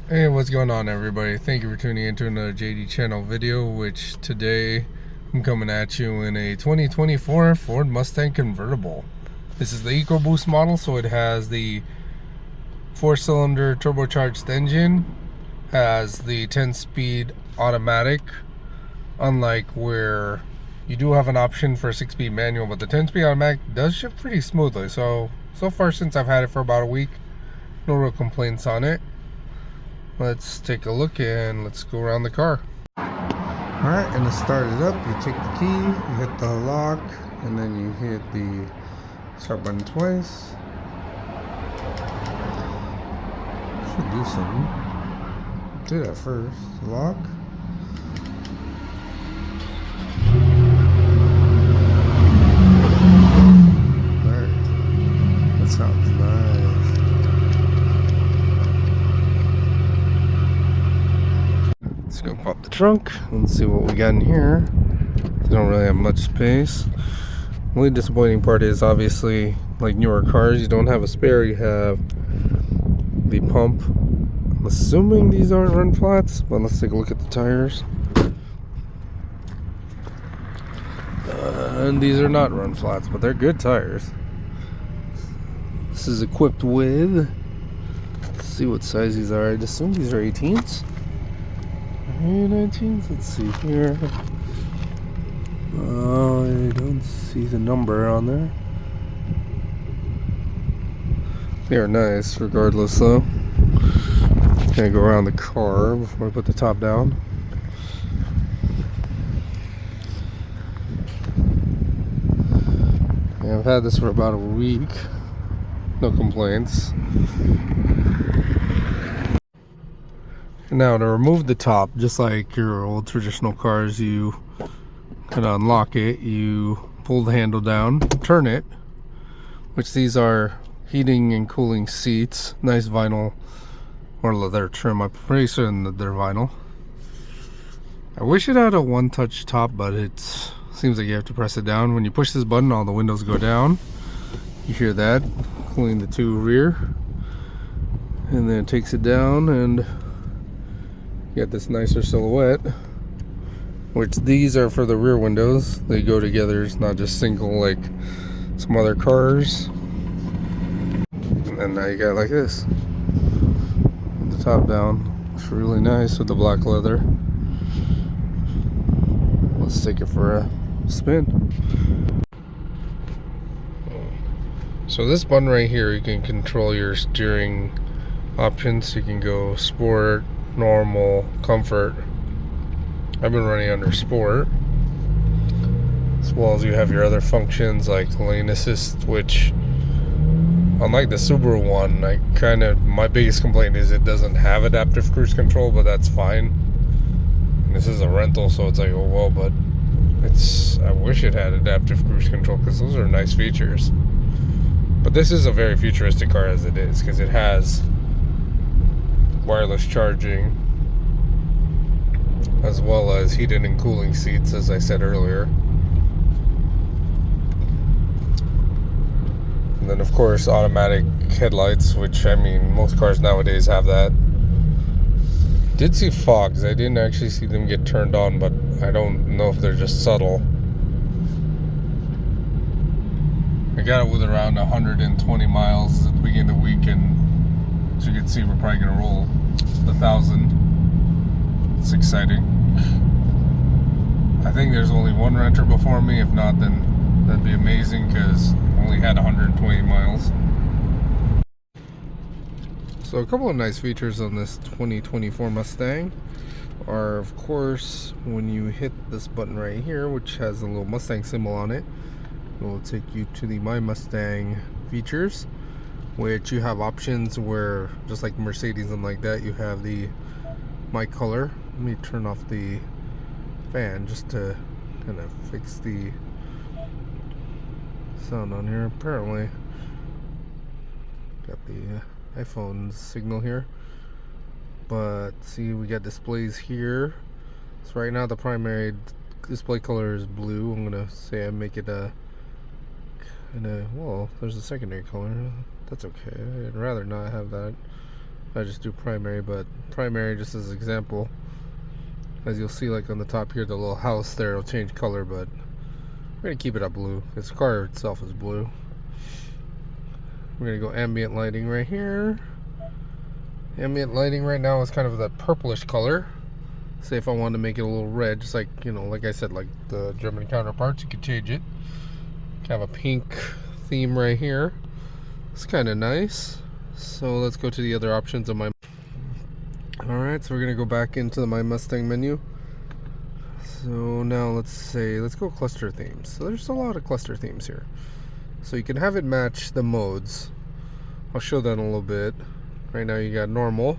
Hey, what's going on, everybody? Thank you for tuning into another Jayd3e Channel video, which today I'm coming at you in a 2024 Ford Mustang Convertible. This is the Ecoboost model, so it has the 4-cylinder turbocharged engine, has the 10-speed automatic, unlike where you do have an option for a 6-speed manual, but the 10-speed automatic does shift pretty smoothly. So far since I've had it for about a week, no real complaints on it. Let's take a look and let's go around the car. Alright, and to start it up, you take the key, you hit the lock, and then you hit the start button twice. Should do something. Do that first. Lock. Alright. That sounds nice. Let's go pop the trunk and see what we got in here. They don't really have much space. The only disappointing part is, obviously, like newer cars, you don't have a spare. You have the pump. I'm assuming these aren't run flats, but let's take a look at the tires. And these are not run flats, but they're good tires. This is equipped with, let's see what size these are. I'd assume these are 18s. 19s. Let's see here. I don't see the number on there. They are nice regardless though. Gonna go around the car before I put the top down. Yeah, I've had this for about a week. No complaints. Now to remove the top, just like your old traditional cars, you can unlock it, you pull the handle down, turn it, which these are heating and cooling seats, nice vinyl or leather trim. I'm pretty certain that they're vinyl. I wish it had a one-touch top, but it seems like you have to press it down. When you push this button, all the windows go down. You hear that, cooling the two rear, and then it takes it down and you got this nicer silhouette, which these are for the rear windows. They go together. It's not just single like some other cars. And then now you got like this. The top down. It's really nice with the black leather. Let's take it for a spin. So this button right here, you can control your steering options. You can go sport, normal, comfort. I've been running under sport, as well as you have your other functions like lane assist, which unlike the Subaru one, my biggest complaint is it doesn't have adaptive cruise control, but that's fine. And this is a rental, so it's like, oh well, but I wish it had adaptive cruise control because those are nice features. But this is a very futuristic car as it is, because it has wireless charging, as well as heated and cooling seats, as I said earlier. And then of course automatic headlights, which I mean most cars nowadays have that. Did see fogs. I didn't actually see them get turned on, but I don't know if they're just subtle. I got it with around 120 miles at the beginning of the week, and as you can see, we're probably gonna roll the 1,000. It's exciting. I think there's only one renter before me. If not, then that'd be amazing, because I only had 120 miles. So a couple of nice features on this 2024 Mustang are, of course, when you hit this button right here, which has a little Mustang symbol on it, it will take you to the My Mustang features, which you have options where, just like Mercedes and like that, you have the My Color. Let me turn off the fan just to kind of fix the sound on here. Apparently got the iPhone signal here, but see, we got displays here. So right now the primary display color is blue. I'm gonna say I make it a kind of, well, there's a secondary color. That's okay. I'd rather not have that. I just do primary, but primary just as an example. As you'll see, like on the top here, the little house there will change color, but we're gonna keep it at blue because the car itself is blue. We're gonna go ambient lighting right here. Ambient lighting right now is kind of that purplish color. Say if I wanted to make it a little red, just like, you know, like I said, like the German counterparts, you could change it. Have a pink theme right here. It's kind of nice. So let's go to the other options on my. Alright, so we're gonna go back into the My Mustang menu. So now let's go cluster themes. So there's a lot of cluster themes here. So you can have it match the modes. I'll show that in a little bit. Right now you got normal.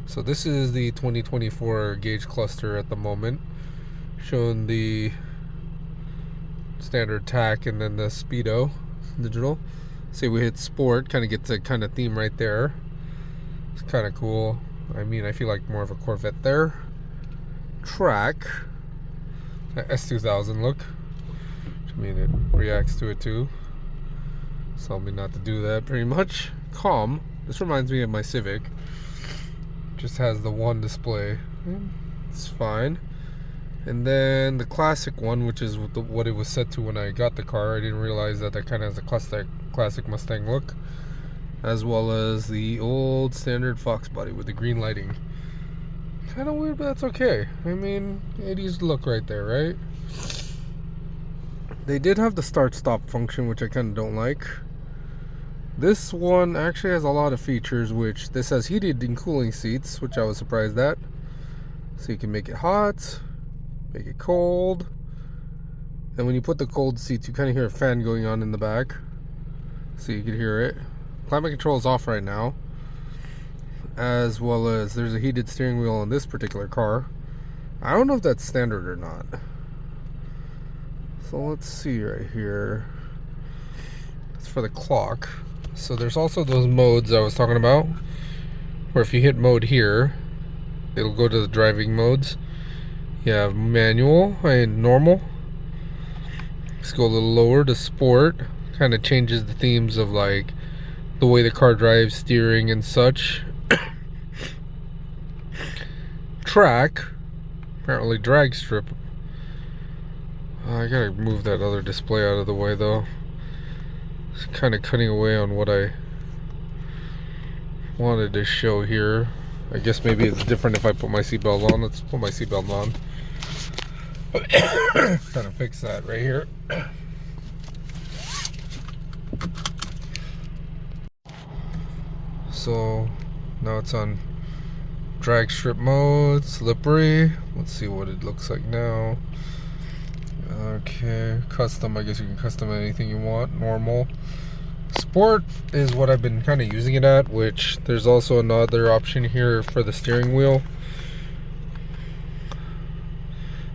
So this is the 2024 gauge cluster at the moment, showing the standard tack and then the speedo digital. Say we hit sport, kind of gets a kind of theme right there. It's kind of cool. I mean, I feel like more of a Corvette there. Track, S2000 look. I mean, it reacts to it too. Tell me not to do that pretty much. Calm. This reminds me of my Civic. Just has the one display. It's fine. And then the classic one, which is what it was set to when I got the car. I didn't realize that kind of has a classic Mustang look, as well as the old standard Fox body with the green lighting. Kind of weird, but that's okay. I mean, 80s look right there, right? They did have the start-stop function, which I kind of don't like. This one actually has a lot of features, which this has heated and cooling seats, which I was surprised at. So you can make it hot, make it cold. And when you put the cold seats, you kind of hear a fan going on in the back. So you can hear it. Climate control is off right now. As well as there's a heated steering wheel on this particular car. I don't know if that's standard or not. So let's see right here. It's for the clock. So there's also those modes I was talking about, where if you hit mode here, it'll go to the driving modes. You have manual and normal. Let's go a little lower to sport. Kind of changes the themes of like the way the car drives, steering and such. Track, apparently drag strip. I gotta move that other display out of the way though. It's kind of cutting away on what I wanted to show here. I guess maybe it's different if I put my seatbelt on. Let's put my seatbelt on. Kind of fix that right here. So now it's on drag strip mode, slippery. Let's see what it looks like now. Okay, custom, I guess you can custom anything you want. Normal. Sport is what I've been kind of using it at, which there's also another option here for the steering wheel.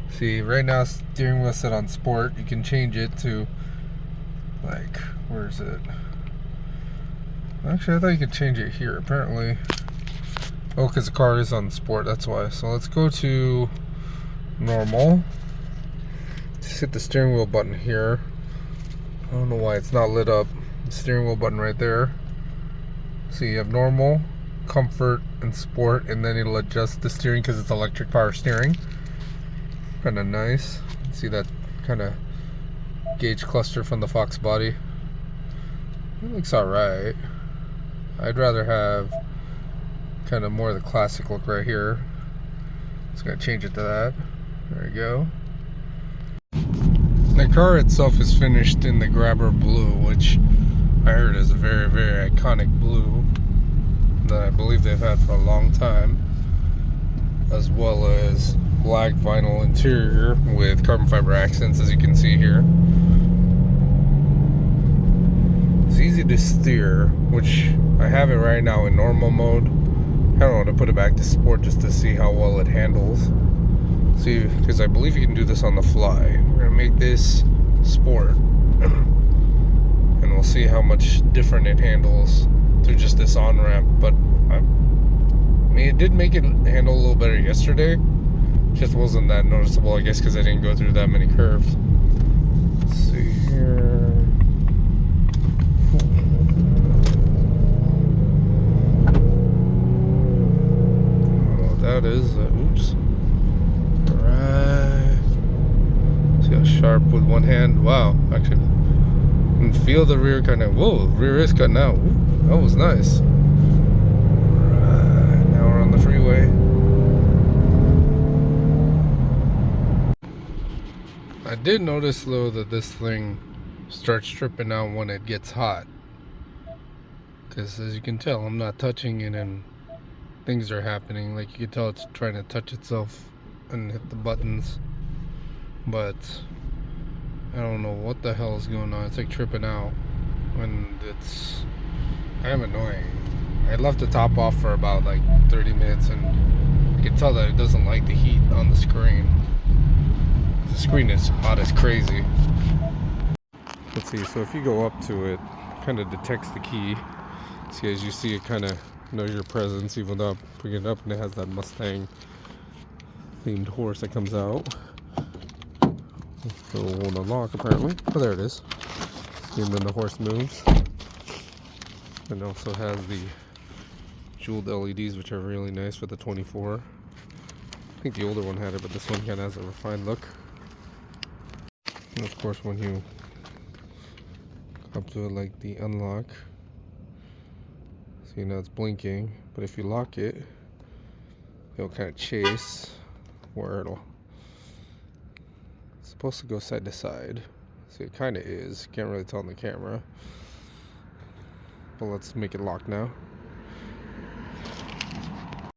See, right now steering wheel set on sport. You can change it to like, where is it? Actually, I thought you could change it here, apparently. Oh, because the car is on sport, that's why. So let's go to normal. Just hit the steering wheel button here. I don't know why it's not lit up. The steering wheel button right there. So you have normal, comfort, and sport, and then it'll adjust the steering because it's electric power steering. Kind of nice. See that kind of gauge cluster from the Fox body. It looks alright. I'd rather have kind of more of the classic look right here. Just gonna change it to that. There you go. The car itself is finished in the Grabber blue, which I heard is a very, very iconic blue that I believe they've had for a long time, as well as black vinyl interior with carbon fiber accents, as you can see here. It's easy to steer, which I have it right now in normal mode. I don't want to put it back to sport just to see how well it handles. See, because I believe you can do this on the fly. We're gonna make this sport, and we'll see how much different it handles through just this on-ramp. But I mean, it did make it handle a little better yesterday. Just wasn't that noticeable, I guess, because I didn't go through that many curves. Let's see here. that is. Oops. Right. See how sharp with one hand. Wow, actually, you can feel the rear kind of. Whoa, rear is cutting out. Ooh, that was nice. Right, now we're on the freeway. I did notice though that this thing starts tripping out when it gets hot. Because as you can tell, I'm not touching it and things are happening. Like you can tell it's trying to touch itself and hit the buttons. But I don't know what the hell is going on. It's like tripping out. And it's kind of annoying. I left the top off for about like 30 minutes and you can tell that it doesn't like the heat on the screen. The screen is hot as crazy. Let's see, so if you go up to it, it kind of detects the key. See, as you see, it kind of knows your presence, even though I bring it up and it has that Mustang themed horse that comes out. So it won't unlock apparently. Oh, there it is. And then the horse moves. And it also has the jeweled LEDs, which are really nice for the 24. I think the older one had it, but this one kind of has a refined look. And of course, when you up to it, like the unlock, see now it's blinking, but if you lock it, it'll kind of chase where it's supposed to go side to side. See, it kind of is. Can't really tell on the camera. But let's make it lock now.